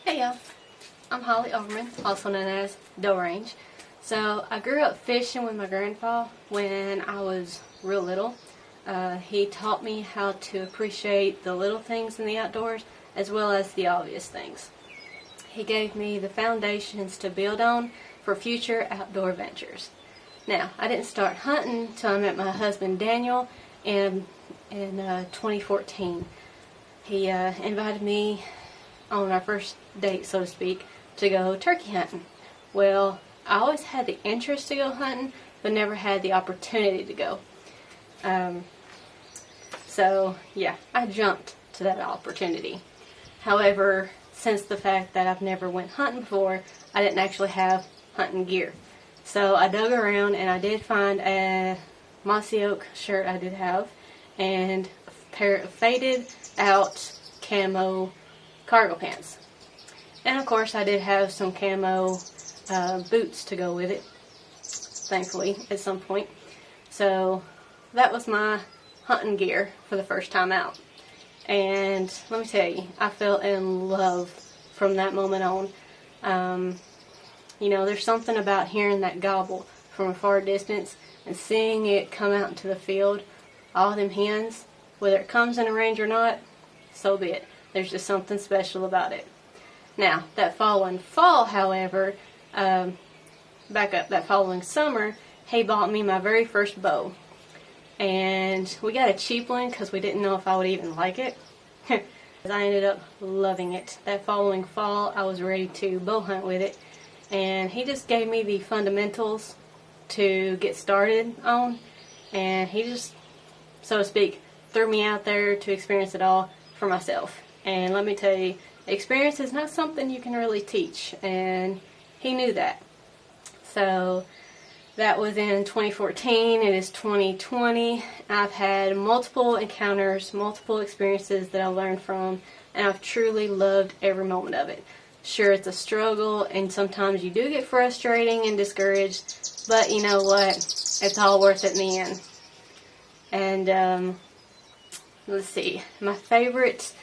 Hey y'all, I'm Holly Overmans, also known as Doe Range. So I grew up fishing with my grandpa when I was real little. He taught me how to appreciate the little things in the outdoors as well as the obvious things. He gave me the foundations to build on for future outdoor ventures. Now, I didn't start hunting until I met my husband Daniel in 2014. He invited me on our first date, so to speak, to go turkey hunting. Well, I always had the interest to go hunting, but never had the opportunity to go. So, yeah, I jumped to that opportunity. However, since the fact that I've never went hunting before, I didn't actually have hunting gear. So I dug around and I did find a mossy oak shirt I did have and a pair of faded out camo cargo pants. And of course I did have some camo boots to go with it, thankfully, at some point. So that was my hunting gear for the first time out. And let me tell you, I fell in love from that moment on. You know, there's something about hearing that gobble from a far distance and seeing it come out into the field, all them hens, whether it comes in a range or not, so be it. There's just something special about it. Now, that following fall, however, that following summer, he bought me my very first bow. And we got a cheap one because we didn't know if I would even like it. I ended up loving it. That following fall, I was ready to bow hunt with it. And he just gave me the fundamentals to get started on. And he just, so to speak, threw me out there to experience it all for myself. And let me tell you, experience is not something you can really teach. And he knew that. So that was in 2014. It is 2020. I've had multiple encounters, multiple experiences that I've learned from, and I've truly loved every moment of it. Sure, it's a struggle, and sometimes you do get frustrating and discouraged, but you know what? It's all worth it in the end. And let's see. My favorite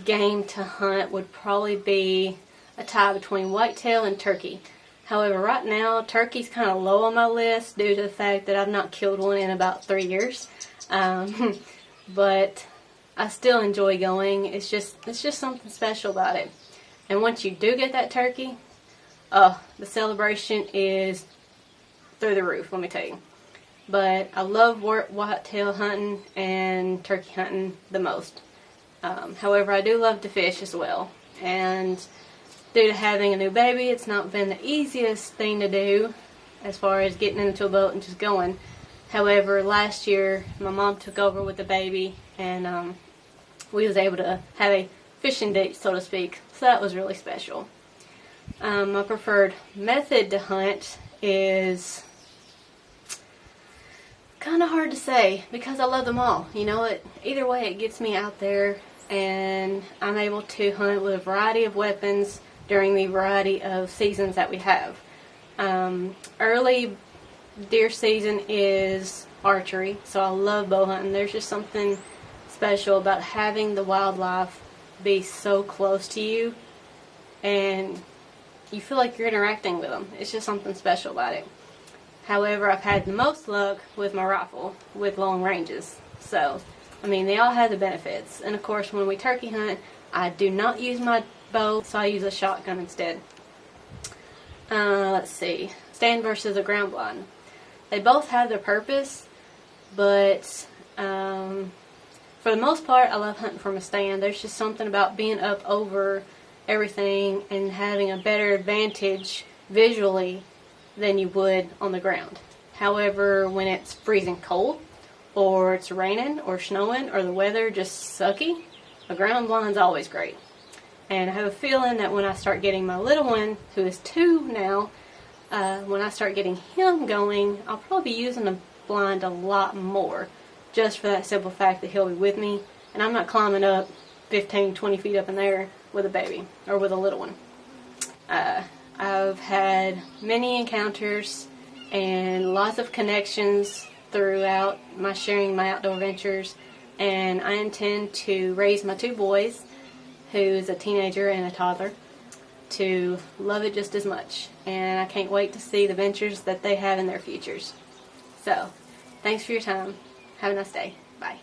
game to hunt would probably be a tie between whitetail and turkey. However, right now, turkey's kind of low on my list due to the fact that I've not killed one in about 3 years. But I still enjoy going. It's just something special about it. And once you do get that turkey, the celebration is through the roof, let me tell you. But I love whitetail hunting and turkey hunting the most. However, I do love to fish as well. And due to having a new baby, it's not been the easiest thing to do as far as getting into a boat and just going. However, last year, my mom took over with the baby, and we was able to have a fishing date, so to speak. So that was really special. My preferred method to hunt is kind of hard to say because I love them all. You know, either way, it gets me out there, and I'm able to hunt with a variety of weapons during the variety of seasons that we have. Early deer season is archery, so I love bow hunting. There's just something special about having the wildlife be so close to you, and you feel like you're interacting with them. It's just something special about it. However, I've had the most luck with my rifle, with long ranges. So, I mean, they all have the benefits. And of course, when we turkey hunt, I do not use my bow, so I use a shotgun instead. Let's see. Stand versus a ground blind. They both have their purpose, but for the most part, I love hunting from a stand. There's just something about being up over everything and having a better advantage visually than you would on the ground. However, when it's freezing cold, or it's raining, or snowing, or the weather just sucky, a ground blind's always great. And I have a feeling that when I start getting my little one, who is 2 now, when I start getting him going, I'll probably be using a blind a lot more, just for that simple fact that he'll be with me, and I'm not climbing up 15, 20 feet up in there with a baby, or with a little one. I've had many encounters and lots of connections throughout my sharing my outdoor ventures, and I intend to raise my 2 boys, who's a teenager and a toddler. to love it just as much. And I can't wait to see the ventures that they have in their futures. So, thanks for your time. Have a nice day. Bye.